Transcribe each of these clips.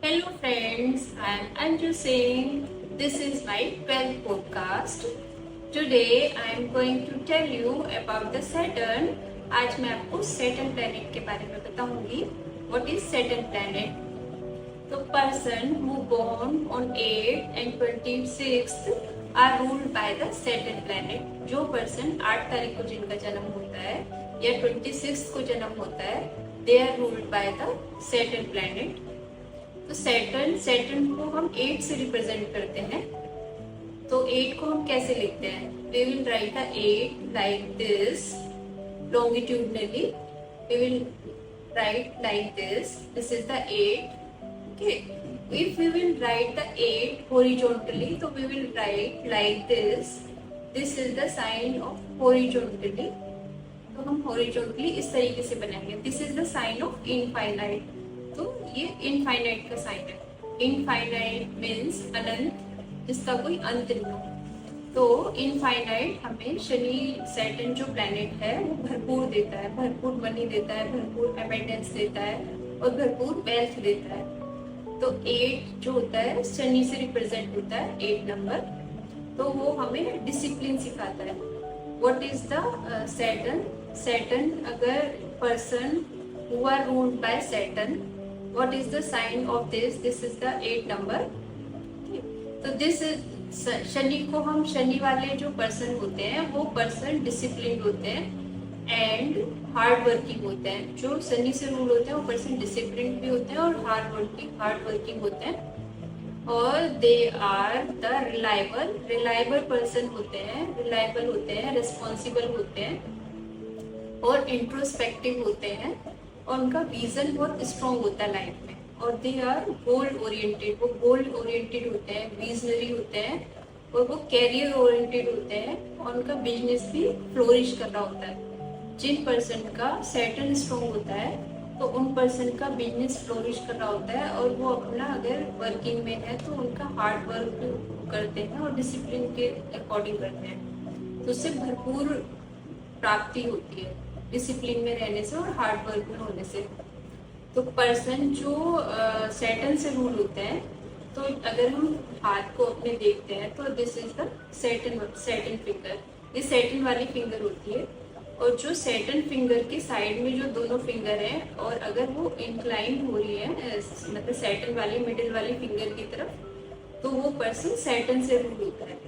Hello friends, I am Anju Singh. This is my 12th podcast. Today I am going to tell you about the Saturn. आज मैं आपको Saturn planet के बारे में बताऊंगी. What is Saturn planet? The person who born on 8th and 26th are ruled by the Saturn planet. जो person 8 तारीख को जिनका जन्म होता है या 26th को जन्म होता है, they are ruled by the Saturn planet. तो सैटर्न को हम 8 से रिप्रेजेंट करते हैं. तो 8 को हम कैसे लिखते हैं? We will write the 8 like this longitudinally. We will write like this. This is the 8. Okay. If we will write the 8 horizontally, so we will write like this. This is the sign of horizontally. तो हम horizontally इस तरीके से बनाएंगे. This is the sign of infinite. तो ये infinite का sign है. इनफाइनाइट मीन्स अनंत, जिसका कोई अंत नहीं हो. तो इनफाइनाइट हमें शनि सैटर्न जो प्लैनेट है वो भरपूर देता है, भरपूर मनी देता है, भरपूर अबेंडेंस देता है और भरपूर वेल्थ देता है. तो 8 जो होता है शनि से रिप्रेजेंट होता है 8 नंबर. तो वो हमें डिसिप्लिन सिखाता है. What is the Saturn? Saturn अगर person who are ruled by Saturn, what is the sign of this? This is the 8 number. Okay. तो this is शनि को हम शनि वाले जो पर्सन होते हैं वो पर्सन डिसिप्लिन होते हैं एंड हार्ड वर्किंग होते हैं. जो शनि से रूल होते हैं वो पर्सन डिसिप्लिन भी होते हैं और हार्ड वर्किंग होते हैं. और they are the reliable person होते हैं, रिस्पॉन्सिबल होते हैं और इंट्रोस्पेक्टिव होते हैं. और उनका विजन बहुत स्ट्रॉन्ग होता है लाइफ में. और दे आर गोल ओरिएंटेड, वो गोल ओरिएंटेड होते हैं, विजनरी होते हैं और वो कैरियर ओरिएंटेड होते हैं. और उनका बिजनेस भी फ्लोरिश कर रहा होता है. जिन पर्सन का सैटर्न स्ट्रॉन्ग होता है तो उन पर्सन का बिजनेस फ्लोरिश कर रहा होता है और वो अपना अगर वर्किंग में है तो उनका हार्ड वर्क करते हैं और डिसिप्लिन के अकॉर्डिंग करते हैं. तो उससे भरपूर प्राप्ति होती है डिसिप्लिन में रहने से और हार्ड वर्क में होने से. तो पर्सन जो सैटर्न से रूल होते हैं, तो अगर हम हाथ को अपने देखते हैं तो this is the Saturn finger. ये सैटर्न वाली फिंगर होती है. और जो सैटर्न फिंगर के साइड में जो दोनों फिंगर हैं और अगर वो इंक्लाइन हो रही है मतलब सैटर्न वाली मिडिल वाली फिंगर की तरफ, तो वो पर्सन सैटर्न से रूल होता है.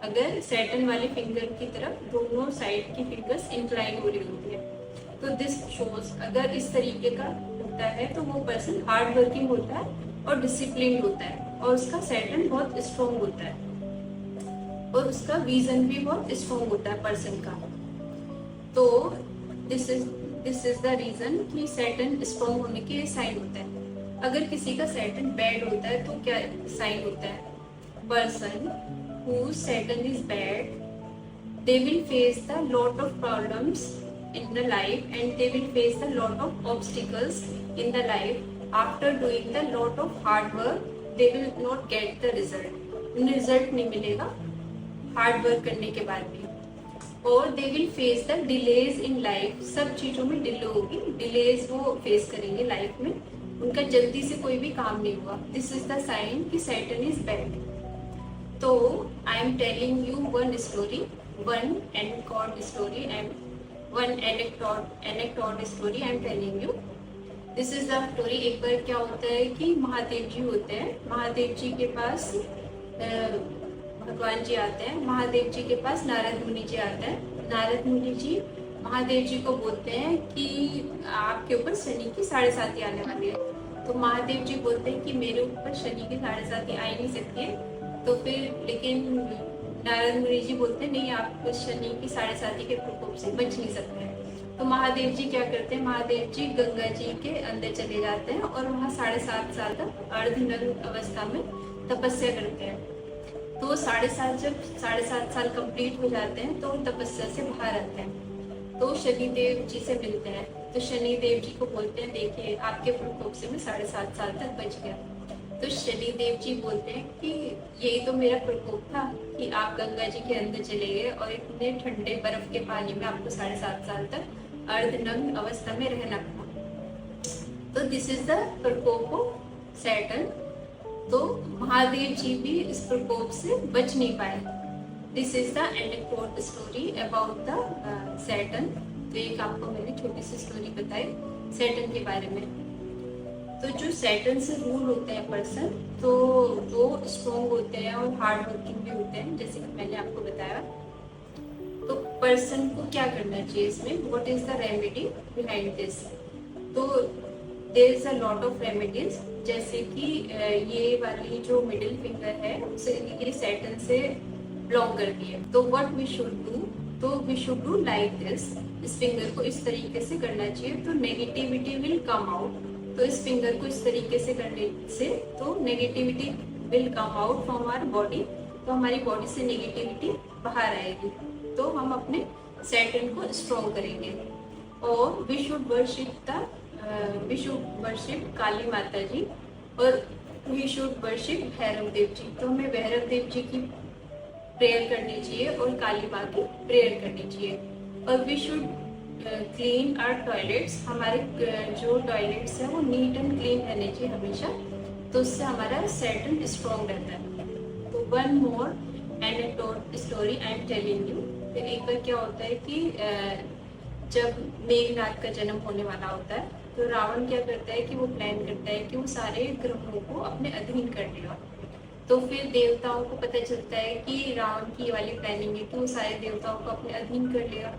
अगर सैटर्न वाली फिंगर की तरफ दोनों साइड की फिंगर्स इंक्लाइन हो रही होती है तो दिस शोज, अगर इस तरीके का होता है तो वो पर्सन हार्ड वर्किंग होता है और डिसिप्लिन होता है और उसका सैटर्न बहुत स्ट्रॉन्ग होता है और उसका विजन भी बहुत स्ट्रॉन्ग होता है पर्सन का. तो दिस इज द रीजन कि सैटर्न स्ट्रॉन्ग होने के साइन होता है. अगर किसी का सैटर्न बैड होता है तो क्या साइन होता है? Person whose Saturn is bad, they will face the lot of problems in the life and they will face the lot of obstacles in the life. After doing the lot of hard work, they will not get the result. उन्हें result नहीं मिलेगा hard work करने के बाद भी. और they will face the delays in life. सब चीजों में डिले होगी, डिलेज वो फेस करेंगे लाइफ में. उनका जल्दी से कोई भी काम नहीं हुआ. दिस इज द साइन कि सैटर्न इज बैड. तो I am telling you one story, one anecdote story and one anecdote story I am telling you. This is the story. एक बार क्या होता है कि महादेव जी होते हैं. महादेव जी के पास भगवान जी आते हैं. महादेव जी के पास नारद मुनि जी आते हैं. नारद मुनि जी महादेव जी को बोलते हैं कि आपके ऊपर शनि की 7.5 आने वाली है. तो महादेव जी बोलते हैं कि मेरे ऊपर शनि की 7.5 आ ही नहीं सकती है. तो फिर लेकिन नारद मुनि जी बोलते हैं नहीं, आप शनि की 7.5 के प्रकोप से बच नहीं सकते हैं. तो महादेव जी क्या करते हैं? महादेव जी गंगा जी के अंदर चले जाते हैं और वहाँ 7.5 साल तक अर्धनग्न अवस्था में तपस्या करते हैं. तो जब 7.5 साल कंप्लीट हो जाते हैं तो तपस्या से बाहर आते हैं. तो शनिदेव जी से मिलते हैं. तो शनिदेव जी को बोलते हैं देखिए आपके प्रकोप से मैं 7.5 साल तक बच गया. तो शनिदेव जी बोलते हैं कि यही तो मेरा प्रकोप था कि आप गंगा जी के अंदर चले गए और इतने ठंडे बर्फ के पानी में आपको 7.5 साल तक अर्धनग्न अवस्था में रहना पड़ा. तो दिस इज द प्रकोप ऑफ सैटर्न, तो महादेव जी भी इस प्रकोप से बच नहीं पाए। This is the anecdote story about the Saturn. तो एक आपको मैंने छोटी सी स्टोरी बताई सैटर्न के बारे में। तो जो सैटर्न से रूल होते हैं पर्सन, तो वो स्ट्रॉन्ग होते हैं और हार्ड वर्किंग भी होते हैं, जैसे कि मैंने आपको बताया। तो पर्सन को क्या करना चाहिए इसमें, what is the remedy behind this? तो there is a lot of remedies, जैसे कि ये वाली जो मिडिल फिंगर है उसे ये सैटर्न से बिलोंग करती है। तो व्हाट वी शुड डू, तो we should do like this. इस फिंगर को इस तरीके से करना चाहिए तो नेगेटिविटी विल कम आउट। तो इस फिंगर को इस तरीके से करने से तो negativity will come out from our body. तो हमारी बॉडी से नेगेटिविटी बाहर आएगी, तो हम अपने सैटर्न को स्ट्रॉन्ग करेंगे। और वी शुड वर्शिप काली माता जी, और we should worship Bhairav Dev ji. तो हमें भैरव देव जी की प्रेयर करनी चाहिए और काली माँ की प्रेयर करनी चाहिए। और we should clean our toilets. हमारे जो टॉयलेट्स हैं वो नीट एंड क्लीन रहने चाहिए हमेशा, तो उससे हमारा सैटर्न स्ट्रॉन्ग रहता है। तो one more anecdote story I am telling you. फिर एक बार क्या होता है कि जब मेघनाथ का जन्म होने वाला होता है, तो रावण क्या करता है कि वो प्लान करता है कि वो सारे ग्रहों को अपने अधीन कर लेगा। तो फिर देवताओं को पता चलता है कि रावण की ये वाली प्लानिंग है कि वो सारे देवताओं को अपने अधीन कर लेगा।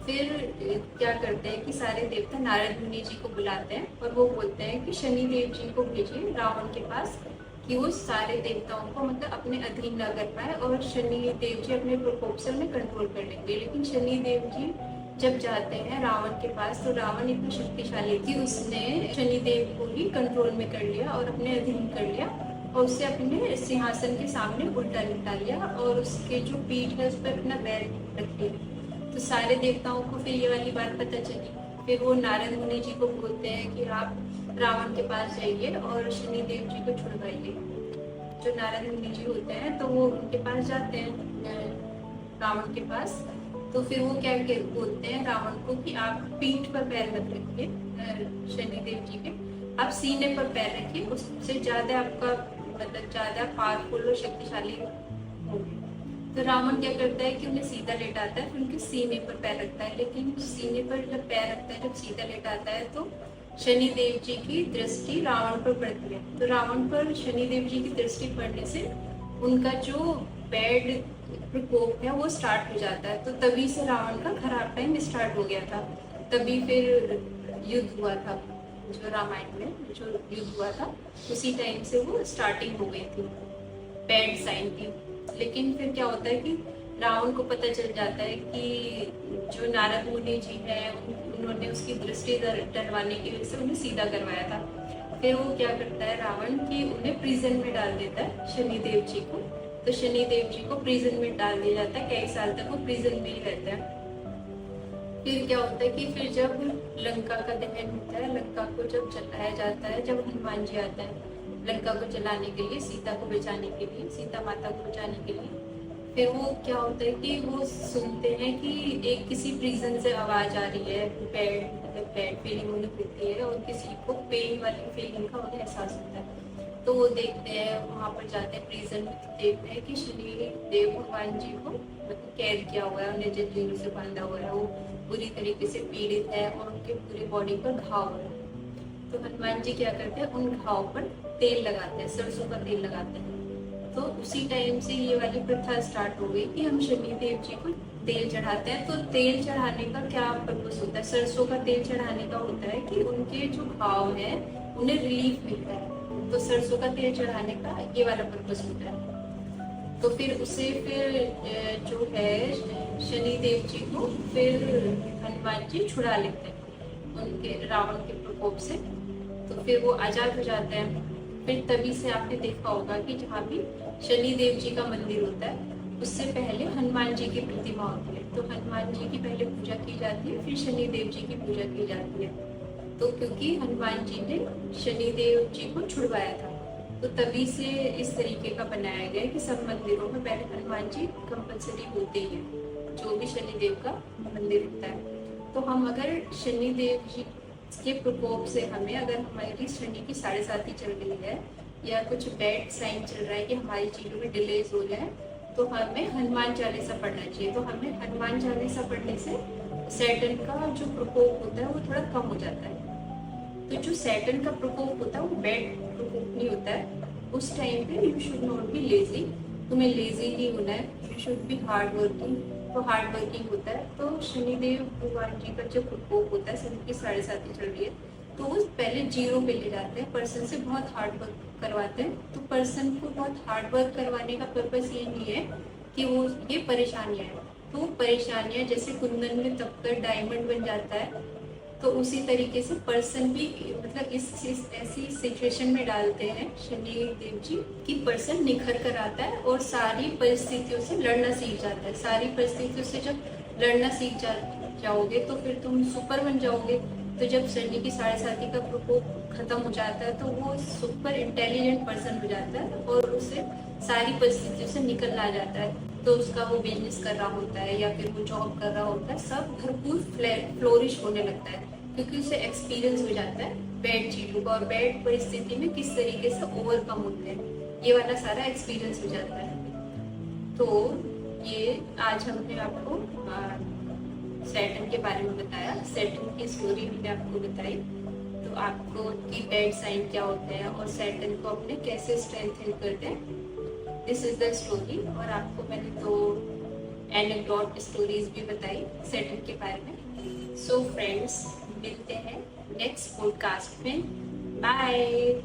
फिर क्या करते हैं कि सारे देवता नारद मुनि जी को बुलाते हैं और वो बोलते हैं कि शनि देव जी को भेजिए रावण के पास, कि वो सारे देवताओं को मतलब अपने अधीन न कर पाए और शनि देव जी अपने प्रकोप से उन्हें कंट्रोल कर लेंगे। लेकिन शनि देव जी जब जाते हैं रावण के पास, तो रावण इतना शक्तिशाली थी, उसने शनि देव को ही कंट्रोल में कर लिया और अपने अधीन कर लिया और उसे अपने सिंहासन के सामने उल्टा लिटा लिया और उसके जो पीठ है उस पर अपना पैर रख दिया। तो सारे देवताओं को फिर ये वाली बात पता चली। फिर वो नारद मुनि जी को बोलते हैं कि आप रावण के पास जाइए और शनि देव जी को छुड़वाइए। जो नारद मुनि जी होते हैं तो वो उनके पास जाते हैं रावण के पास। तो फिर वो क्या बोलते हैं रावण को कि आप पीठ पर पैर मत रखिए शनि देव जी के, आप सीने पर पैर रखिए, उससे ज्यादा आपका मतलब ज्यादा पावरफुल और शक्तिशाली होंगे। तो रावण क्या करता है कि उन्हें सीधा लेटाता है, फिर उनके सीने पर पैर रखता है। लेकिन सीने पर जब पैर रखता है, जब सीधा लेटाता है, तो शनि देव जी की दृष्टि रावण पर पड़ती है। तो रावण पर शनि देव जी की दृष्टि पड़ने से उनका जो बैड प्रकोप है वो स्टार्ट हो जाता है। तो तभी से रावण का खराब टाइम स्टार्ट हो गया था। तभी फिर युद्ध हुआ था, जो रामायण में जो युद्ध हुआ था उसी टाइम से वो स्टार्टिंग हो गई थी, बैड साइन की। लेकिन फिर क्या होता है कि रावण को पता चल जाता है कि जो नारद मुनि जी हैं उन्होंने उसकी दृष्टि डरवाने की वजह से उन्हें सीधा करवाया था। फिर वो क्या करता है रावण कि उन्हें प्रिजन में डाल देता है शनि देव जी को। तो शनि देव जी को प्रिजन में डाल दिया जाता है, कई साल तक वो प्रिजन में ही रहते हैं। फिर क्या होता है कि फिर जब लंका का दहन होता है, लंका को जब जलाया जाता है, जब हनुमान जी आते हैं लंका को जलाने के लिए, सीता को बचाने के लिए, सीता माता को बचाने के लिए, फिर वो क्या होता है कि वो सुनते हैं कि एक किसी प्रिजन से आवाज आ रही है, बैड फीलिंग उन्हें होती है और किसी को पेन वाली फीलिंग का उन्हें एहसास होता है। तो वो देखते हैं, वहाँ पर जाते हैं प्रिजन में, देखते हैं कि शनि देव भगवान जी को मतलब कैद किया हुआ है, उन्हें जंजीरों से बांधा हुआ है, वो पूरी तरीके से पीड़ित है और उनके पूरे बॉडी पर घाव है। तो हनुमान जी क्या करते हैं, उन घाव पर तेल लगाते हैं, सरसों का तेल लगाते हैं। तो उसी टाइम से ये वाली प्रथा स्टार्ट हो गई कि हम शनि देव जी को तेल चढ़ाते हैं। तो तेल चढ़ाने का क्या पर्पस होता है, सरसों का तेल चढ़ाने का होता है कि उनके जो घाव है उन्हें रिलीफ मिलता है। तो सरसों का तेल चढ़ाने का ये वाला पर्पस होता है। तो फिर उसे फिर जो है शनि देव जी को फिर हनुमान जी छुड़ा लेते हैं उनके रावण के प्रकोप से। तो फिर वो आजाद हो जाते हैं। फिर तभी से आपने देखा होगा कि जहाँ भी शनि देव जी का मंदिर होता है उससे पहले हनुमान जी की प्रतिमा होती है। तो हनुमान जी की पहले पूजा की जाती है, फिर शनि देव जी की पूजा की जाती है। तो क्योंकि हनुमान जी ने शनि देव जी को छुड़वाया था, तो तभी से इस तरीके का बनाया गया कि सब मंदिरों में पहले हनुमान जी कंपलसरी होते ही है, जो भी शनि देव का मंदिर होता है। तो हम अगर शनि देव जी के प्रकोप से हमें, अगर हमारी शनि की 7.5 चल रही है या कुछ बैड साइन चल रहा है कि हमारी चीज़ों में डिलेज हो रहे हैं, तो हमें हनुमान चालीसा पढ़ना चाहिए। तो हमें हनुमान चालीसा पढ़ने से सैटर्न का जो प्रकोप होता है वो थोड़ा कम हो जाता है। तो जो सैटर्न का प्रकोप होता है वो बैड प्रकोप नहीं होता है। उस टाइम पे you should not be lazy, तुम्हें लेजी नहीं होना है, you should be hard working. तो हार्ड वर्किंग होता है। तो शनिदेव भगवान जी का जो प्रकोप होता है, शनि की 7.5 चल रही है, तो वो पहले 0 पे ले जाते हैं, पर्सन से बहुत हार्ड वर्क करवाते हैं। तो पर्सन को बहुत हार्ड वर्क करवाने का पर्पस ये नहीं है कि वो ये परेशानियां हैं। तो परेशानियां जैसे कुंदन में तबकर डायमंड बन जाता है, तो उसी तरीके से पर्सन भी मतलब इस ऐसी सिचुएशन में डालते हैं शनि देव जी कि पर्सन निखर कर आता है और सारी परिस्थितियों से लड़ना सीख जाता है। सारी परिस्थितियों से जब लड़ना सीख जाओगे तो फिर तुम सुपर बन जाओगे। तो जब शनि की 7.5 का प्रकोप खत्म हो जाता है तो वो सुपर इंटेलिजेंट पर्सन हो जाता है और उसे सारी परिस्थितियों से निकलना आ जाता है। तो उसका वो बिजनेस कर रहा होता है या फिर वो जॉब कर रहा होता है, सब भरपूर फ्लोरिश होने लगता है, क्योंकि उसे एक्सपीरियंस हो जाता है बैड चीज़ों का और बैड परिस्थिति में किस तरीके से ओवरकम होते हैं, ये वाला सारा एक्सपीरियंस हो जाता है। तो ये आज हमने आपको सैटर्न के बारे में बताया, सैटर्न की स्टोरी हमने आपको बताई। तो आपको की बैड साइन क्या होते हैं और सैटर्न को अपने कैसे स्ट्रेंथन करते हैं, दिस इज द स्टोरी। और आपको मैंने 2 एनेक्डोट स्टोरीज भी बताई सैटर्न के बारे में। सो फ्रेंड्स, मिलते हैं नेक्स्ट पॉडकास्ट में। बाय।